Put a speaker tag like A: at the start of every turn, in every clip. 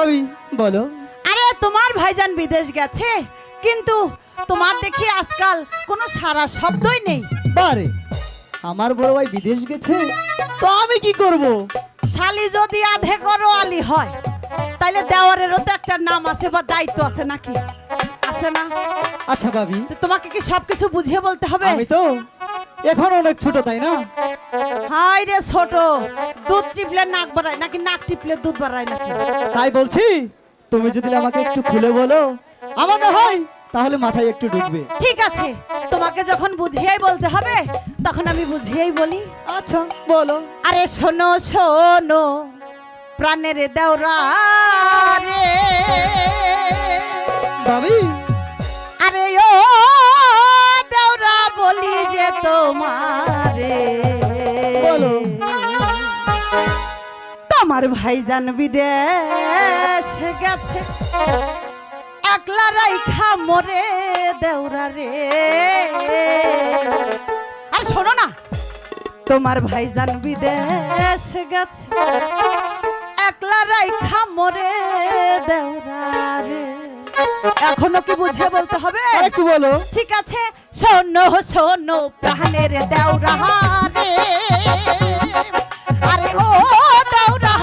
A: ভাবি বলো।
B: আরে তোমার ভাইজান বিদেশ গেছে, কিন্তু তোমার দেখি আজকাল কোনো সারা শব্দই নেই।
A: বারে আমার বড় ভাই বিদেশ গেছে তো আমি কি করব?
B: শালি যদি আধে করো আলি হয়, তাইলে দেওয়ারেরও তো একটা নাম আছে বা দায়িত্ব আছে নাকি? আছে না?
A: আচ্ছা ভাবি,
B: তো তোমাকে কি সবকিছু বুঝিয়ে বলতে হবে?
A: আমি তো এখন অনেক ছোট, তাই না?
B: হাই রে ছোট, দুধ টিপলে নাক বাড়ায় নাকি নাক টিপলে দুধ বাড়ায় নাকি?
A: তাই বলছি, তুমি যদি আমাকে একটু খুলে বলো আমার না হয় তাহলে মাথায় একটু ঢুকবে।
B: ঠিক আছে, তোমাকে যখন বুঝিয়েই বলতে হবে তখন আমি বুঝিয়েই বলি।
A: আচ্ছা বলো।
B: আরে শোনো শোনো প্রাণের দেওরা রে,
A: ভাবি
B: আরে ও দেওরা বলি যে তোমারে,
A: বলো।
B: তোমার ভাইজান বিদেশ গেছে, একলা রাইখা মরে দেওরা রে। আর শোনো না, তোমার ভাইজান বিদেশ গেছে, একলা রাইখা মরে দেওরা রে। এখনো কি বুঝে বলতে হবে?
A: একটু বলো।
B: ঠিক আছে, শোনো শোনো প্রাণের দেওরা রে, আরে ও দেওরা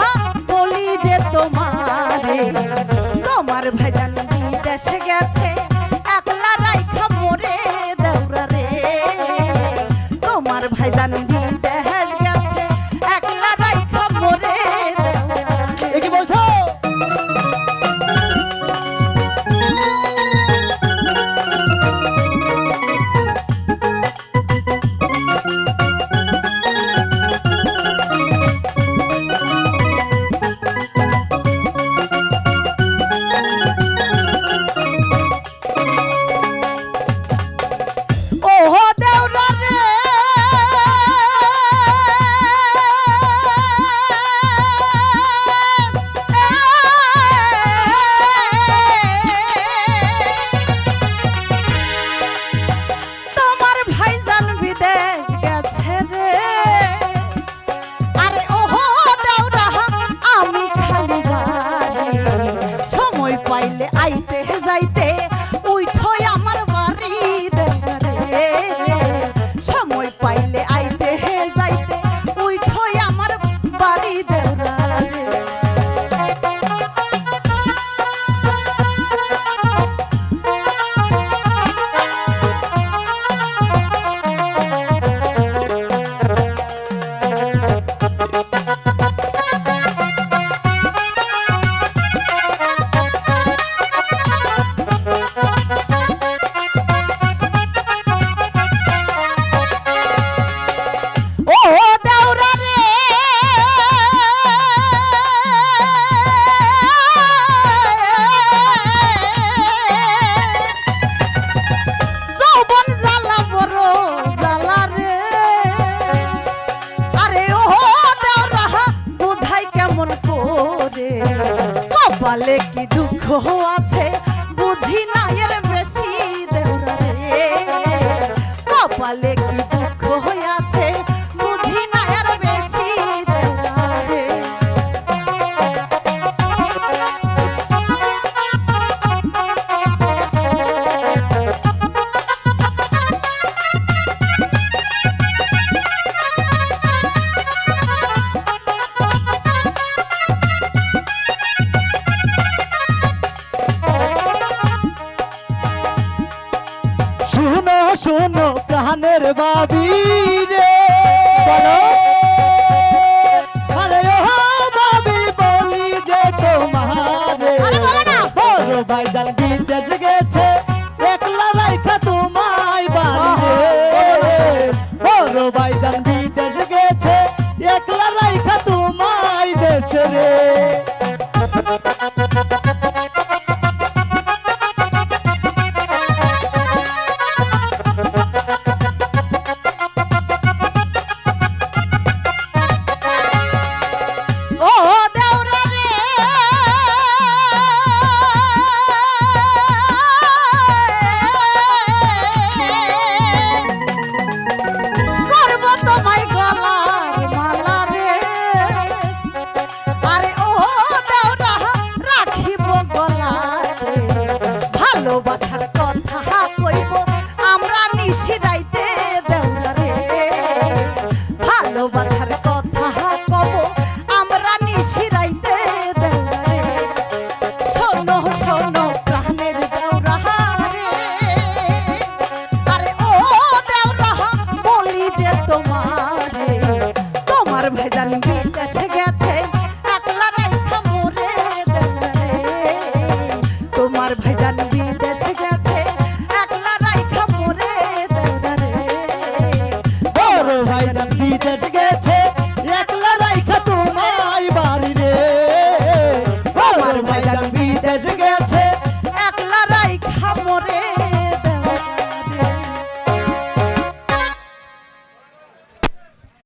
B: বলি যে তোমারে, তোমার ভাইজান বিদেশে গেছে, একলা রাইখা মরে দেওরা রে। তোমার ভাইজান বিদেশ গেছে, একলা রাইখা মরে দেওরা রে।
A: এ কি বলছো?
B: ওহো দেওরা রে, তোমার ভাইজান বিদেশ গেছে রে। আরে ওহো দেওরা আমি খালি বাড়ি, সময় পাইলে আইতে যাইতে উঠোই আমার বাড়ি দেওরা রে। সময় পাইলে আইতে যাইতে উঠোই আমার বাড়ি দেওরা রে। ও দেওরা রে, যৌবন জ্বালা বড় জ্বালা রে। আরে ও দেওরা বুঝাই কেমন করে, কপালে কি দুঃখ আছে বুঝি না এর বেশি দেওরা রে। কপালে কি দুঃখ আছে বুঝি না এর বেশি দেওরা রে।
A: শোনো শোনো প্রাণের ভাবি রে, বলো। আরে ও ভাবি বলি যে তোমারে,
B: আরে বলো না।
A: বড় ভাইজান বিদেশ গেছে, একলা রাইখা তোমায় বাড়ি রে। বড় ভাইজান বিদেশ গেছে, একলা রাইখা তোমায় দেশে রে।
B: ও দেওরা রে, করব তোমায় গলার মালা রে। আরে ও ভালোবাসার